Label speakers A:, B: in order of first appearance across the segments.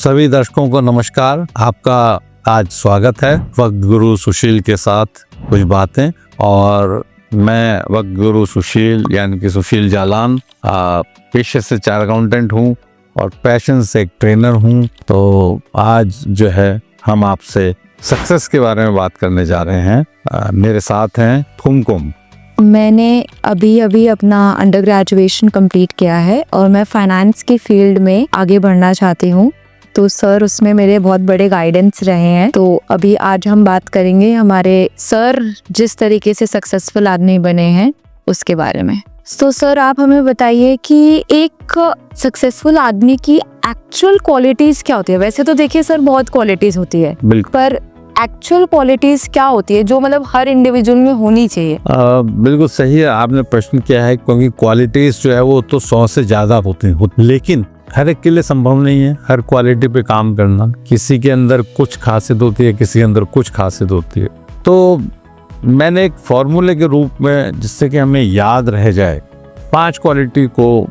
A: सभी दर्शकों को नमस्कार। आपका आज स्वागत है वक्त गुरु सुशील के साथ कुछ बातें। और मैं वक्त गुरु सुशील यानी कि सुशील जालान पेशे से चार्टर्ड अकाउंटेंट हूँ और पैशन से एक ट्रेनर हूँ। तो आज जो है हम आपसे सक्सेस के बारे में बात करने जा रहे हैं। मेरे साथ हैं कुमकुम।
B: मैंने अभी अपना अंडर ग्रेजुएशन कंप्लीट किया है और मैं फाइनेंस की फील्ड में आगे बढ़ना चाहती हूँ। तो सर उसमें मेरे बहुत बड़े गाइडेंस रहे हैं। तो अभी आज हम बात करेंगे हमारे सर जिस तरीके से सक्सेसफुल आदमी बने हैं उसके बारे में। तो सर आप हमें बताइए कि एक सक्सेसफुल आदमी की एक्चुअल क्वालिटीज क्या होती है। वैसे तो देखिए सर बहुत क्वालिटीज होती है, पर एक्चुअल क्वालिटीज क्या होती है जो मतलब हर इंडिविजुअल में होनी चाहिए।
A: बिल्कुल सही है आपने प्रश्न किया है, क्योंकि क्वालिटीज जो है वो तो 100 से ज्यादा होती हैं, लेकिन हर एक के लिए संभव नहीं है हर क्वालिटी पे काम करना। किसी के अंदर कुछ खासियत होती है, किसी के अंदर कुछ खासियत होती है। तो मैंने एक फॉर्मूले के रूप में, जिससे कि हमें याद रह जाए, 5 क्वालिटी को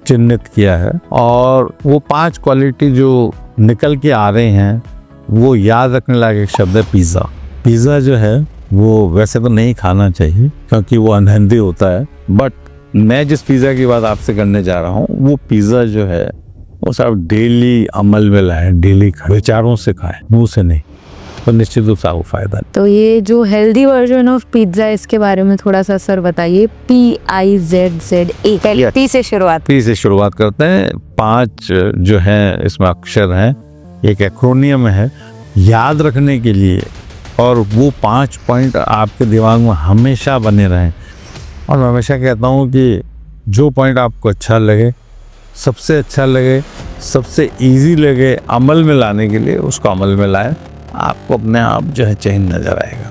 A: चिन्हित किया है। और वो 5 क्वालिटी जो निकल के आ रहे हैं वो याद रखने लायक एक शब्द है पिज़्ज़ा। पिज़्ज़ा जो है वो वैसे तो नहीं खाना चाहिए क्योंकि वो अनहेल्दी होता है, बट मैं जिस पिज़्ज़ा की बात आपसे करने जा रहा हूँ वो पिज़्ज़ा जो है वो सब डेली अमल में लाए, डेली खाए, विचारों से खाए, मुंह से नहीं, तो निश्चित रूप से आपको फायदा है।
B: तो ये जो हेल्दी वर्जन ऑफ पिज्जा इसके बारे में थोड़ा सा सर बताइए। PIZZA, पहले पी से शुरुआत
A: करते हैं। 5 जो है इसमें अक्षर हैं, एक एक्रोनियम है याद रखने के लिए, और वो 5 पॉइंट आपके दिमाग में हमेशा बने रहें। और मैं हमेशा कहता हूँ कि जो पॉइंट आपको अच्छा लगे, सबसे अच्छा लगे, सबसे इजी लगे अमल में लाने के लिए, उसको अमल में लाएं, आपको अपने आप जो है चेंज नजर आएगा।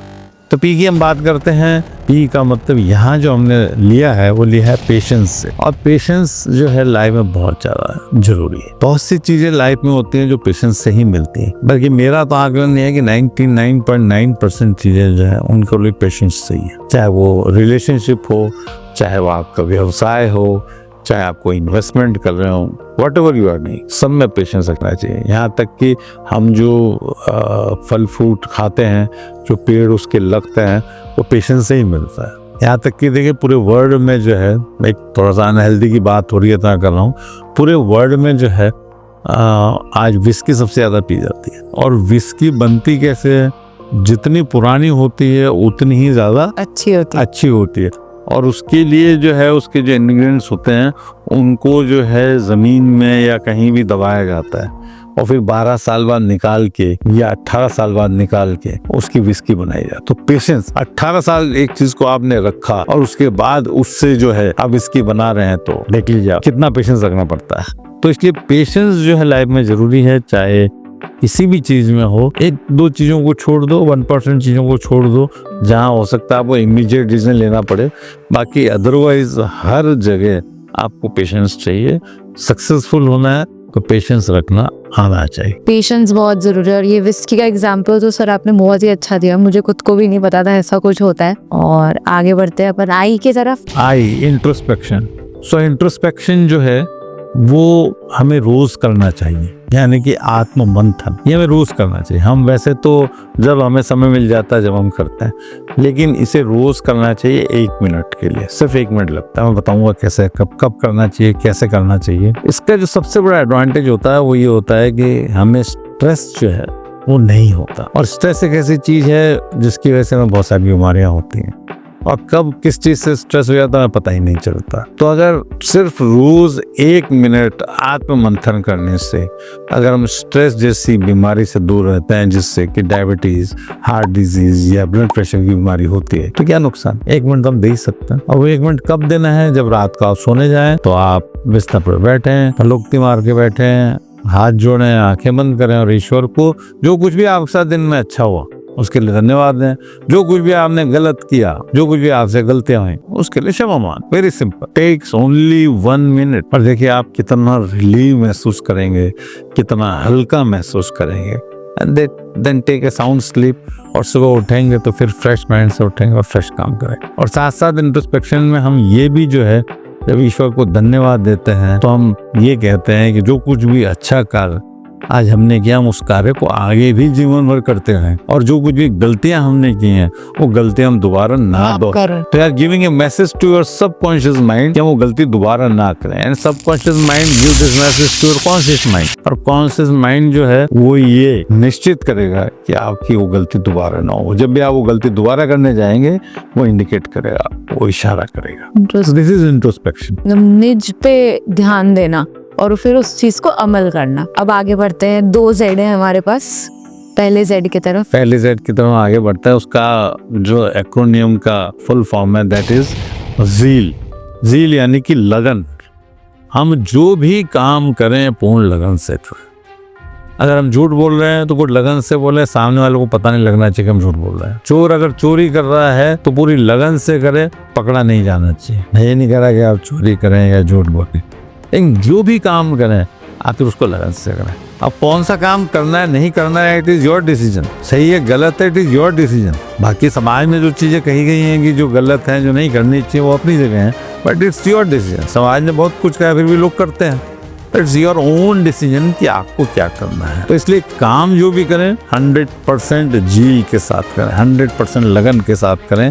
A: तो पी की हम बात करते हैं। पी का मतलब यहाँ जो हमने लिया है वो लिया है पेशेंस से। और पेशेंस जो है लाइफ में बहुत ज़्यादा जरूरी है। बहुत सी चीज़ें लाइफ में होती हैं जो पेशेंस से ही मिलती हैं, बल्कि मेरा तो आकलन ये है कि 99.9% चीज़ें जो है उनको लिए पेशेंस चाहिए। चाहे वो रिलेशनशिप हो, चाहे वो आपका व्यवसाय हो, चाहे आप कोई इन्वेस्टमेंट कर रहे हो, whatever you are doing, सब में पेशेंस रखना चाहिए। यहाँ तक कि हम जो फल फ्रूट खाते हैं, जो पेड़ उसके लगते हैं, वो पेशेंस से ही मिलता है। यहाँ तक कि देखिए पूरे वर्ल्ड में जो है, एक थोड़ा सा अनहेल्दी की बात हो रही है तो कर रहा हूँ, पूरे वर्ल्ड में जो है आज विस्की सबसे ज़्यादा पी जाती है। और विस्की बनती कैसे है? जितनी पुरानी होती है उतनी ही ज़्यादा अच्छी होती है। और उसके लिए जो है उसके जो इंग्रेडिएंट्स होते हैं उनको जो है ज़मीन में या कहीं भी दबाया जाता है, और फिर 12 साल बाद निकाल के या 18 साल बाद निकाल के उसकी विस्की बनाई जाती है। तो पेशेंस, 18 साल एक चीज को आपने रखा और उसके बाद उससे जो है आप विस्की बना रहे हैं, तो देख लीजिए कितना पेशेंस रखना पड़ता है। तो इसलिए पेशेंस जो है लाइफ में जरूरी है, चाहे किसी भी चीज में हो। 1-2 चीजों को छोड़ दो, 1% चीजों को छोड़ दो जहां हो सकता है आपको इमीडिएट डिसीजन लेना पड़े, बाकी अदरवाइज हर जगह आपको पेशेंस चाहिए। सक्सेसफुल होना है तो पेशेंस रखना आना चाहिए।
B: पेशेंस बहुत जरूरी है। और ये विस्की का एग्जाम्पल तो सर आपने बहुत ही अच्छा दिया, मुझे खुद को भी नहीं पता था ऐसा कुछ होता है। और आगे बढ़ते हैं अपन आई की तरफ।
A: आई, इंट्रोस्पेक्शन। सो इंट्रोस्पेक्शन जो है वो हमें रोज करना चाहिए, यानी कि आत्म मंथन, ये हमें रोज करना चाहिए। हम वैसे तो जब हमें समय मिल जाता है जब हम करते हैं, लेकिन इसे रोज करना चाहिए 1 मिनट के लिए, सिर्फ 1 मिनट लगता है। मैं बताऊंगा कैसे, कब करना चाहिए, कैसे करना चाहिए। इसका जो सबसे बड़ा एडवांटेज होता है वो ये होता है कि हमें स्ट्रेस जो है वो नहीं होता। और स्ट्रेस एक ऐसी चीज है जिसकी वजह से हमें बहुत सारी बीमारियां होती हैं, और कब किस चीज से स्ट्रेस हो जाता है पता ही नहीं चलता। तो अगर सिर्फ रोज 1 मिनट आत्म मंथन करने से अगर हम स्ट्रेस जैसी बीमारी से दूर रहते हैं, जिससे कि डायबिटीज, हार्ट डिजीज या ब्लड प्रेशर की बीमारी होती है, तो क्या नुकसान। 1 मिनट हम दे ही सकते हैं। और वो 1 मिनट कब देना है? जब रात को आप सोने जाएं तो आप बिस्तर पर बैठे, पलुकती मार के बैठे, हाथ जोड़ें, आंखें बंद करें और ईश्वर को जो कुछ भी आपके साथ दिन में अच्छा हुआ उसके लिए धन्यवाद दें। जो कुछ भी आपने गलत किया, जो कुछ भी आपसे गलतियां हुई, उसके लिए क्षमा मान। Very simple, takes only 1 minute. और देखिए आप कितना रिलीव महसूस करेंगे, कितना हल्का महसूस करेंगे। And then take a sound sleep, और सुबह उठेंगे तो फिर फ्रेश माइंड से उठेंगे और फ्रेश काम करेंगे। और साथ साथ इंट्रोस्पेक्शन में हम ये भी जो है, जब ईश्वर को धन्यवाद देते हैं तो हम ये कहते हैं कि जो कुछ भी अच्छा कार्य आज हमने किया, हम उस कार्य को आगे भी जीवन भर करते रहें, और जो कुछ भी गलतियां हमने की हैं वो गलतियां हम दोबारा ना दोहराएं। तो यार giving a message to your subconscious mind कि हम वो गलती दोबारा ना करें, and subconscious mind give this message to your conscious mind, और कॉन्शियस माइंड जो है वो ये निश्चित करेगा कि आपकी वो गलती दोबारा ना हो। जब भी आप वो गलती दोबारा करने जाएंगे वो इंडिकेट करेगा, वो इशारा करेगा। This is introspection.
B: निज पे ध्यान देना और फिर उस चीज को अमल करना। अब आगे बढ़ते हैं, 2 जेड है हमारे पास, पहले जेड की तरफ।
A: पहले जेड की तरफ आगे बढ़ता है, उसका जो एक्रोनियम का फुल फॉर्म है दैट इज ज़ील। ज़ील यानी कि लगन। हम जो भी काम करें पूर्ण लगन से करें। अगर हम झूठ बोल रहे हैं तो कुछ लगन से बोले, सामने वाले को पता नहीं लगना चाहिए कि हम झूठ बोल रहे हैं। चोर अगर चोरी कर रहा है तो पूरी लगन से करे, पकड़ा नहीं जाना चाहिए। मैं ये नहीं कह रहा कि आप चोरी करें या झूठ बोलें, लेकिन जो भी काम करें आप फिर उसको लगन से करें। अब कौन सा काम करना है नहीं करना है, इट इज योर डिसीजन। सही है गलत है, इट इज योर डिसीजन। बाकी समाज में जो चीजें कही गई हैं कि जो गलत है, जो नहीं करनी चाहिए, वो अपनी जगह है, बट इट्स योर डिसीजन। समाज ने बहुत कुछ कहा फिर भी लोग करते हैं, इट्स योर ओन डिसीजन कि आपको क्या करना है। तो इसलिए काम जो भी करें 100% जी के साथ करें, 100% लगन के साथ करें।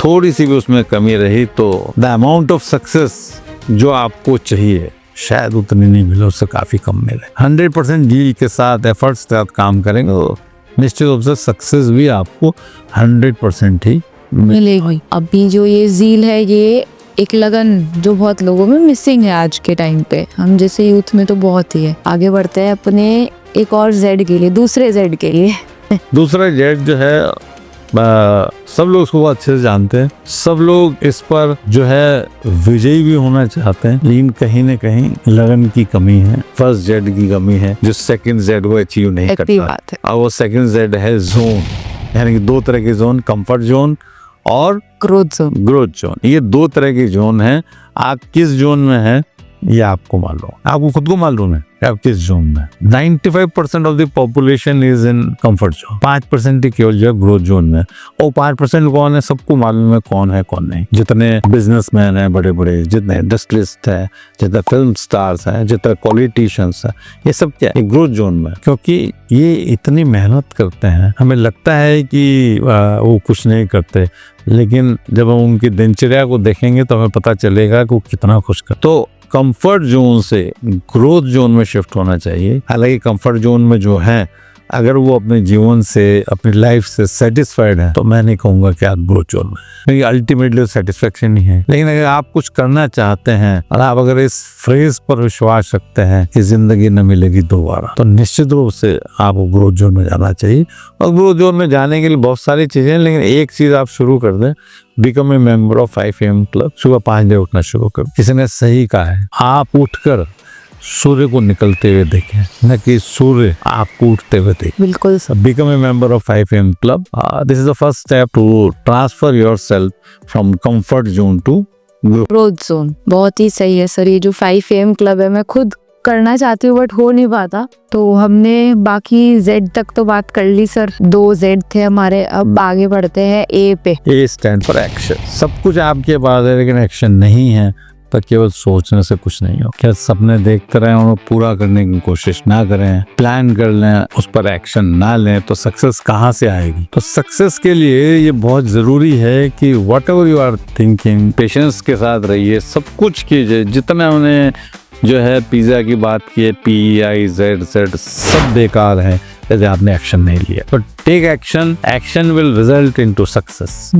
A: थोड़ी सी भी उसमें कमी रही तो द अमाउंट ऑफ सक्सेस जो आपको चाहिए शायद उतनी नहीं मिले, उससे काफी कम मिले। 100% जी के साथ एफर्ट्स के साथ काम करेंगे तो निश्चित रूप से सक्सेस भी आपको 100% ही
B: मिलेगी। अभी जो ये ज़ील है, ये एक लगन जो बहुत लोगों में मिसिंग है आज के टाइम पे, हम जैसे यूथ में तो बहुत ही है। आगे बढ़ते हैं अपने एक और जेड के लिए, दूसरे जेड के लिए।
A: दूसरा जेड जो है सब लोग उसको बहुत अच्छे से जानते हैं, सब लोग इस पर जो है विजयी भी होना चाहते हैं, लेकिन कहीं न कहीं लगन की कमी है, फर्स्ट जेड की कमी है, जो सेकंड जेड वो अचीव नहीं करता। और वो सेकंड जेड है जोन, यानी कि 2 तरह के जोन, कंफर्ट जोन और
B: ग्रोथ जोन।
A: ग्रोथ जोन, ये 2 तरह के जोन हैं। आप किस जोन में हैं ये आपको मालूम, आपको खुद को मालूम है कि आप किस जोन में। 95% of the population is in comfort zone, 5% ही केवल जो है ग्रोथ जोन में। और 5% कौन है, सबको मालूम है कौन नहीं। जितने बिजनेसमैन हैं बड़े बड़े, जितने इंडस्ट्रियलिस्ट हैं, जितने फिल्म स्टार्स हैं, जितने पॉलिटिशियंस हैं, ये सब क्या है, ग्रोथ जोन में। क्योंकि ये इतनी मेहनत करते हैं, हमें लगता है कि वो कुछ नहीं करते, लेकिन जब हम उनकी दिनचर्या को देखेंगे तो हमें पता चलेगा कि वो कितना खुश कर। तो कंफर्ट जोन से ग्रोथ जोन में शिफ्ट होना चाहिए। हालांकि कंफर्ट जोन में जो है, अगर वो अपने जीवन से, अपनी लाइफ से सेटिस्फाइड है तो मैं नहीं कहूंगा कि आप ग्रोथ जोन में, क्योंकि अल्टीमेटली सेटिस्फेक्शन ही है। लेकिन अगर आप कुछ करना चाहते हैं और आप अगर इस फ्रेज पर विश्वास रखते हैं कि जिंदगी न मिलेगी दोबारा, तो निश्चित रूप से आपको ग्रोथ जोन में जाना चाहिए। और ग्रोथ जोन में जाने के लिए बहुत सारी चीजें, लेकिन एक चीज आप शुरू कर दें, become a member of 5 AM club. सुबह 5 बजे उठना शुरू करो। किसी ने सही कहा है, आप उठकर सूर्य को निकलते हुए देखें, न कि सूर्य आपको उठते हुए देखें।
B: बिल्कुल।
A: Become a member of 5 AM club. This is the first step to transfer yourself from comfort zone to
B: growth zone. बहुत ही सही है सर। ये जो 5 AM क्लब है, मैं खुद करना चाहती हूँ बट हो नहीं पाता। तो हमने बाकी जेड तक तो बात कर ली सर, 2 जेड थे हमारे। अब आगे बढ़ते हैं ए पे।
A: ए स्टैंड फॉर एक्शन। सब कुछ आपके पास है लेकिन एक्शन नहीं है तो केवल सोचने से कुछ नहीं हो। क्या सपने देखते रहें और पूरा करने की कोशिश ना करें, प्लान कर लें, उस पर एक्शन ना लें, तो सक्सेस कहाँ से आएगी। तो सक्सेस के लिए ये बहुत जरूरी है कि whatever you are thinking, patience के साथ रहिए, सब कुछ कीजिए। जितना हमने जो है पिज्जा की बात की है, PIZZ, सब बेकार है यदि आपने एक्शन नहीं लिया। तो take action, action will result into success.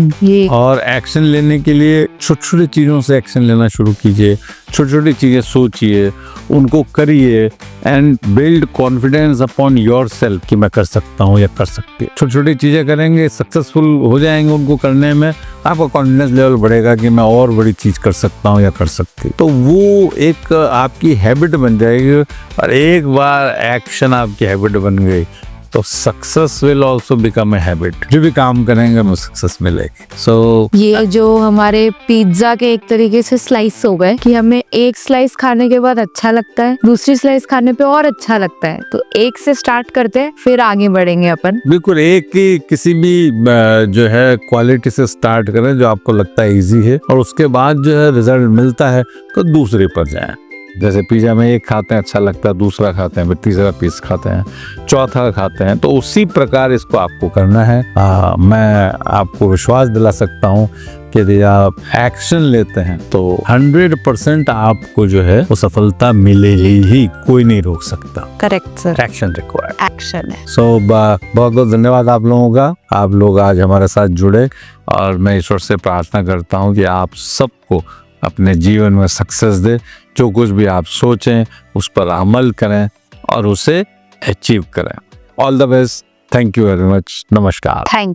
A: और एक्शन लेने के लिए छोटी छोटी चीज़ों से एक्शन लेना शुरू कीजिए, छोटी छोटी चीज़ें सोचिए, उनको करिए, and build confidence upon your self कि मैं कर सकता हूँ या कर सकती है। छोटी छोटी चीज़ें करेंगे, सक्सेसफुल हो जाएंगे उनको करने में, आपका कॉन्फिडेंस लेवल बढ़ेगा कि मैं और बड़ी चीज़ कर सकता हूँ या कर सकती। तो वो एक आपकी हैबिट बन जाएगी, और एक बार एक्शन आपकी हैबिट बन गई तो success will also become a habit. जो भी काम करेंगे हमें सक्सेस मिलेगी। सो
B: ये जो हमारे पिज्जा के एक तरीके से स्लाइस हो गए कि हमें एक स्लाइस खाने के बाद अच्छा लगता है, दूसरी स्लाइस खाने पे और अच्छा लगता है। तो एक से स्टार्ट करते हैं, फिर आगे बढ़ेंगे अपन।
A: बिल्कुल, एक की किसी भी जो है क्वालिटी से स्टार्ट करें जो आपको लगता है इजी है, और उसके बाद जो है रिजल्ट मिलता है तो दूसरे पर जाएं। जैसे पिज्जा में एक खाते हैं अच्छा लगता है, दूसरा खाते हैं, फिर तीसरा पीस खाते हैं, चौथा खाते हैं, तो उसी प्रकार इसको आपको करना है। मैं आपको विश्वास दिला सकता हूँ कि यदि आप एक्शन लेते हैं तो 100% आपको जो है वो सफलता मिलेगी ही, कोई नहीं रोक सकता।
B: Correct sir,
A: action required.
B: Action है।
A: सो बहुत बहुत धन्यवाद आप लोगों का, आप लोग आज हमारे साथ जुड़े, और मैं ईश्वर से प्रार्थना करता हूँ कि आप सबको अपने जीवन में सक्सेस दे। जो कुछ भी आप सोचें उस पर अमल करें और उसे अचीव करें। All the best. Thank you very much. नमस्कार।
B: Thank you.